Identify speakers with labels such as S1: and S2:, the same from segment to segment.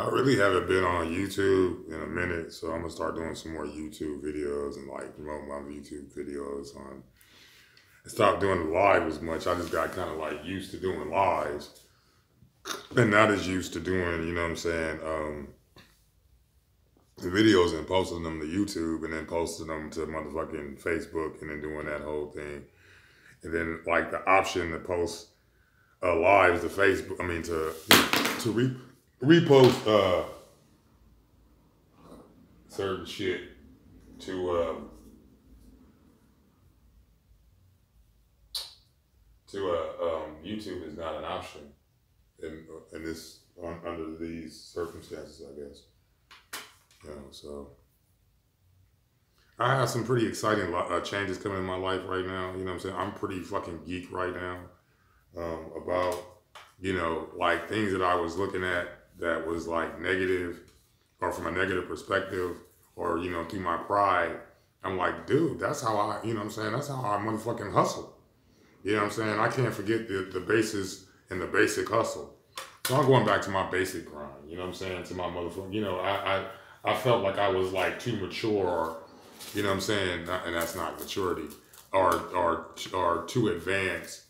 S1: I really haven't been on YouTube in a minute, so I'm gonna start doing some more YouTube videos and like promote my YouTube videos on. I stopped doing the live as much. I just got kind of like used to doing lives, and not as used to doing, you know what I'm saying, the videos and posting them to YouTube and then posting them to motherfucking Facebook and then doing that whole thing. And then like the option to post lives to Facebook, I mean to repost certain shit to YouTube is not an option in this under these circumstances, I guess. So I have some pretty exciting changes coming in my life right now. You know what I'm saying? I'm pretty fucking geek right now about like things that I was looking at that was like negative or from a negative perspective or through my pride. I'm like, dude, that's how what I'm saying? That's how I motherfucking hustle. You know what I'm saying? I can't forget the basis and the basic hustle. So I'm going back to my basic grind. You know what I'm saying? To my motherfucking, I felt like I was like too mature, or, you know what I'm saying? And that's not maturity, or too advanced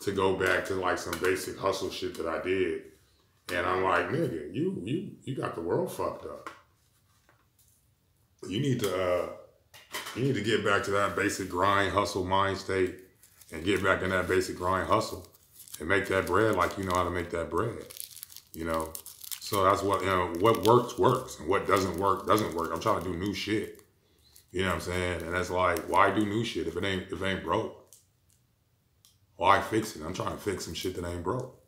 S1: to go back to like some basic hustle shit that I did. And I'm like, nigga, you got the world fucked up. You need to get back to that basic grind hustle mind state and get back in that basic grind hustle and make that bread like you know how to make that bread. You know, so that's what what works, and what doesn't work doesn't work. I'm trying to do new shit. You know what I'm saying? And that's like, why do new shit if it ain't broke? Why fix it? I'm trying to fix some shit that ain't broke.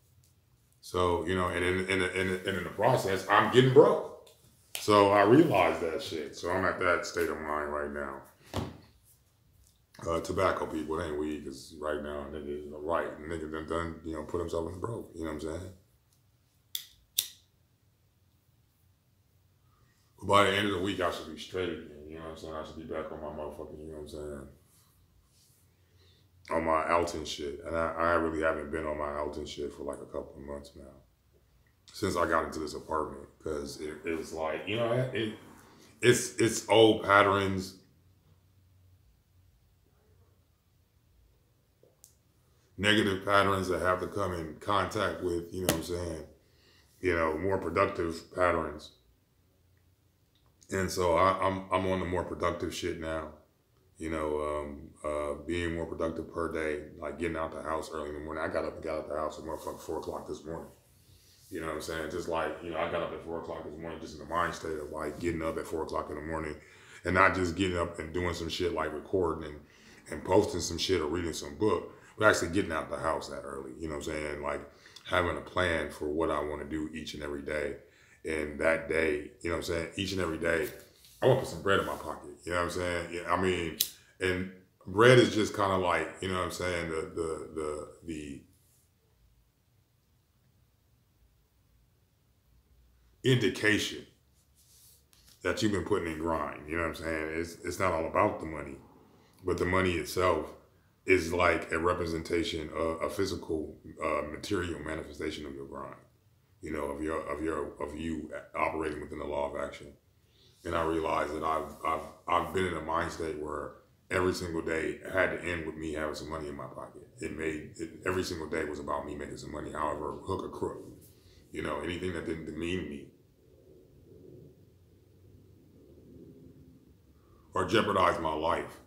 S1: So and in the process, I'm getting broke. So I realized that shit. So I'm at that state of mind right now. Tobacco people, it ain't weed, because right now, nigga done put himself in broke. You know what I'm saying? But by the end of the week, I should be straight again. You know what I'm saying? I should be back on my motherfucking, you know what I'm saying? On my Alton shit. And I really haven't been on my Alton shit for like a couple of months now. Since I got into this apartment. Because it was like, it's old patterns, negative patterns that have to come in contact with, you know what I'm saying, more productive patterns. And so I'm on the more productive shit now, being more productive per day, like getting out the house early in the morning. I got out the house at motherfucking 4 o'clock this morning. You know what I'm saying? Just like, I got up at 4 o'clock this morning, just in the mind state of like getting up at 4 o'clock in the morning, and not just getting up and doing some shit like recording and posting some shit or reading some book, but actually getting out the house that early. You know what I'm saying? Like having a plan for what I want to do each and every day. And that day, you know what I'm saying? Each and every day, I want to put some bread in my pocket. You know what I'm saying? Yeah, I mean, and bread is just kind of like, you know what I'm saying? The indication that you've been putting in grind. You know what I'm saying? It's not all about the money, but the money itself is like a representation of a physical, material manifestation of your grind. Of you operating within the law of action. And I realized that I've been in a mind state where every single day had to end with me having some money in my pocket. Every single day was about me making some money, however hook or crook. Anything that didn't demean me or jeopardize my life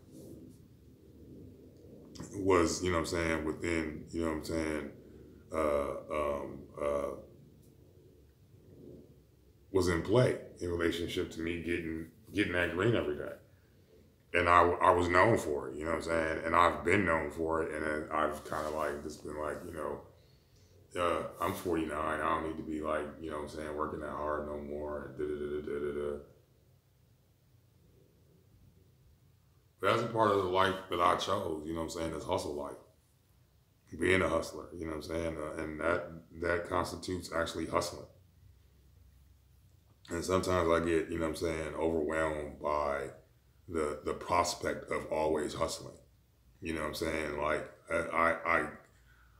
S1: was, you know what I'm saying, within, you know what I'm saying, was in play in relationship to me getting that green every day. And I was known for it, you know what I'm saying? And I've been known for it, and then I've kind of like just been like, I'm 49, I don't need to be like, you know what I'm saying, working that hard no more. That's a part of the life that I chose, you know what I'm saying, this hustle life. Being a hustler, you know what I'm saying? And that constitutes actually hustling. And sometimes I get, you know what I'm saying, overwhelmed by the prospect of always hustling. You know what I'm saying? Like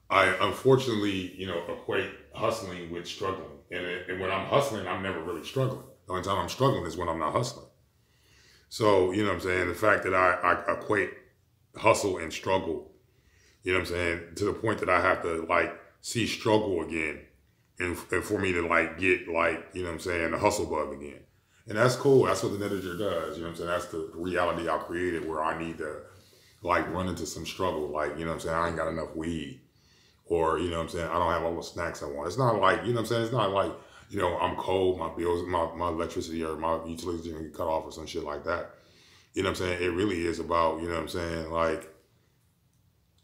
S1: I unfortunately, equate hustling with struggling. And when I'm hustling, I'm never really struggling. The only time I'm struggling is when I'm not hustling. So, you know what I'm saying? The fact that I equate hustle and struggle, you know what I'm saying, to the point that I have to like see struggle again and for me to like get like, you know what I'm saying, the hustle bug again. And that's cool. That's what the Nettager does. You know what I'm saying? That's the reality I created where I need to like run into some struggle. Like, you know what I'm saying? I ain't got enough weed. Or, you know what I'm saying? I don't have all the snacks I want. It's not like, you know what I'm saying? It's not like, I'm cold, my bills, my electricity or my utilities didn't get cut off or some shit like that. You know what I'm saying? It really is about, you know what I'm saying? Like,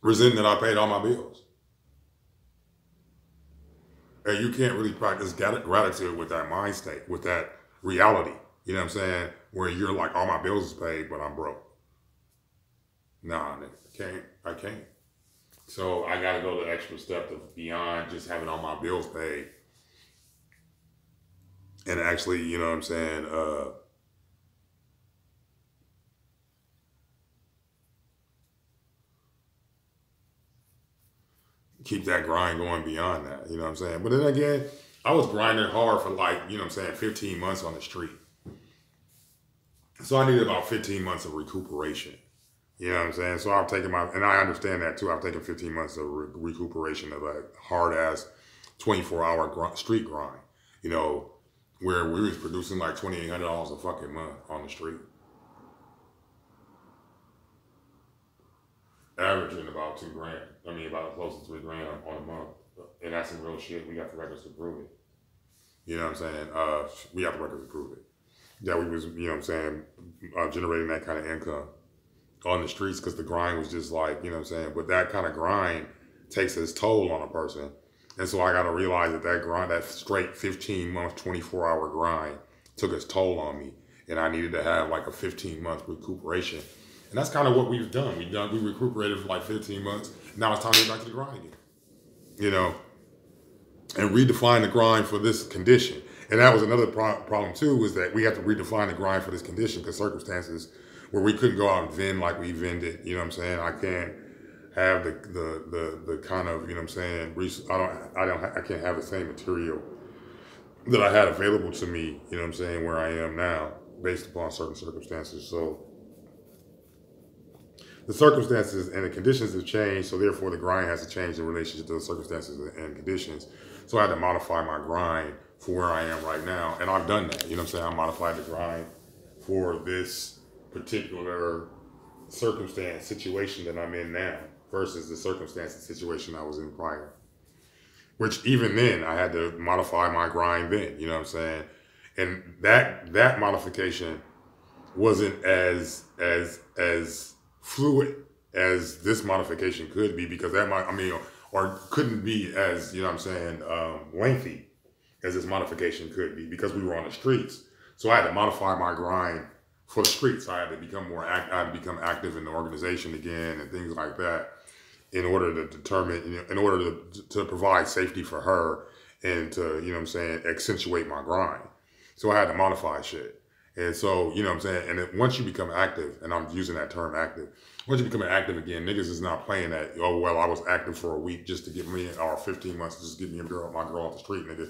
S1: resenting that I paid all my bills. And you can't really practice gratitude with that mind state, with that reality. You know what I'm saying? Where you're like, all my bills is paid, but I'm broke. Nah, nigga, I can't. So I got to go the extra step of beyond just having all my bills paid. And actually, you know what I'm saying, keep that grind going beyond that, you know what I'm saying? But then again, I was grinding hard for like, you know what I'm saying, 15 months on the street. So I needed about 15 months of recuperation. You know what I'm saying? So I've taken and I understand that too. I've taken 15 months of recuperation of a hard ass 24-hour street grind, where we was producing like $2,800 a fucking month on the street. Averaging about $2,000. I mean, about close to $3,000 on a month. And that's some real shit. We got the records to prove it. You know what I'm saying? We got the records to prove it. That we was, you know what I'm saying, generating that kind of income on the streets because the grind was just like, you know what I'm saying? But that kind of grind takes its toll on a person. And so I got to realize that grind, that straight 15-month, 24-hour grind took its toll on me. And I needed to have like a 15-month recuperation. And that's kind of what we've done. We recuperated for like 15 months. Now it's time to get back to the grind again, and redefine the grind for this condition. And that was another problem too, was that we have to redefine the grind for this condition because circumstances where we couldn't go out and vend like we vended, you know what I'm saying? I can't have the kind of, you know what I'm saying, I can't have the same material that I had available to me, you know what I'm saying, where I am now based upon certain circumstances. So the circumstances and the conditions have changed, so therefore the grind has to change in relationship to the circumstances and conditions. So I had to modify my grind for where I am right now. And I've done that, you know what I'm saying? I modified the grind for this particular circumstance, situation that I'm in now versus the circumstance and situation I was in prior. Which even then, I had to modify my grind then, you know what I'm saying? And that modification wasn't as fluid as this modification could be because or couldn't be as, you know what I'm saying, lengthy as this modification could be because we were on the streets. So I had to modify my grind for the streets. I had to become I had to become active in the organization again and things like that in order to determine, in order to provide safety for her and to, you know what I'm saying, accentuate my grind. So I had to modify shit. And so, you know what I'm saying? And once you become active, and I'm using that term active, once you become active again, niggas is not playing that, oh, well, I was active for a week just to get me, or 15 months just to get me my girl off the street, nigga.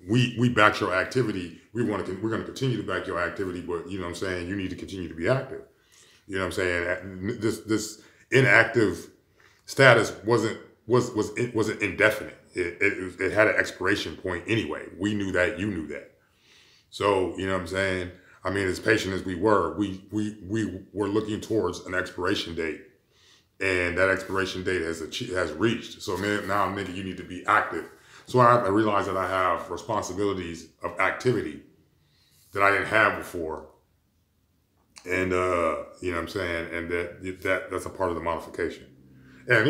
S1: We back your activity. We're going to continue to back your activity, but you know what I'm saying? You need to continue to be active. You know what I'm saying? This inactive status wasn't indefinite. It had an expiration point anyway. We knew that, you knew that. So, you know what I'm saying? I mean, as patient as we were were looking towards an expiration date, and that expiration date has reached. So now, nigga, you need to be active. So I realized that I have responsibilities of activity that I didn't have before, and you know what I'm saying, and that's a part of the modification. And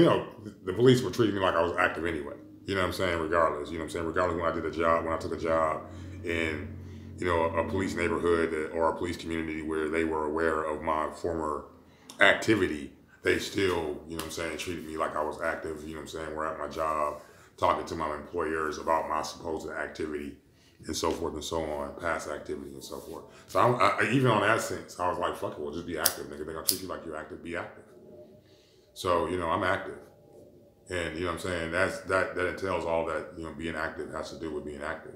S1: the police were treating me like I was active anyway. You know what I'm saying? Regardless, you know what I'm saying? Regardless when I took a job in a police neighborhood or a police community where they were aware of my former activity, they still, you know what I'm saying, treated me like I was active, you know what I'm saying? We're at my job, talking to my employers about my supposed activity and so forth and so on, past activity and so forth. So I even on that sense, I was like, fuck it, well, just be active, nigga. They're gonna treat you like you're active, be active. So, I'm active. And you know what I'm saying? That entails all that, you know, being active has to do with being active.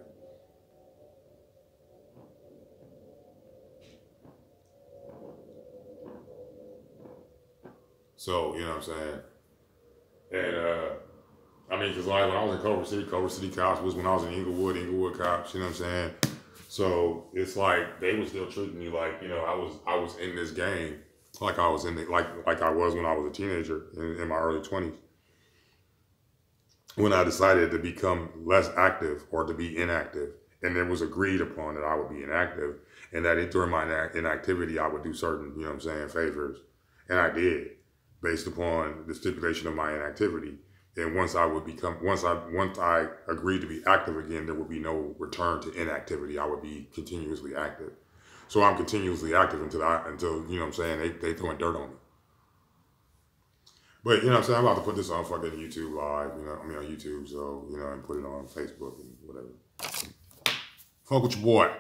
S1: So, you know what I'm saying? And I mean, because like when I was in Culver City cops was when I was in Inglewood cops, you know what I'm saying? So it's like they were still treating me like, you know, I was in this game like I was in the, like I was when I was a teenager in my early 20s. When I decided to become less active or to be inactive, and it was agreed upon that I would be inactive, and that during my inactivity I would do certain, you know what I'm saying, favors, and I did, based upon the stipulation of my inactivity. And once I agreed to be active again, there would be no return to inactivity. I would be continuously active. So I'm continuously active until you know what I'm saying, they throwing dirt on me. But you know what I'm saying, I'm about to put this on fucking YouTube live, you know, I mean on YouTube, so, you know, and put it on Facebook and whatever. Fuck with your boy.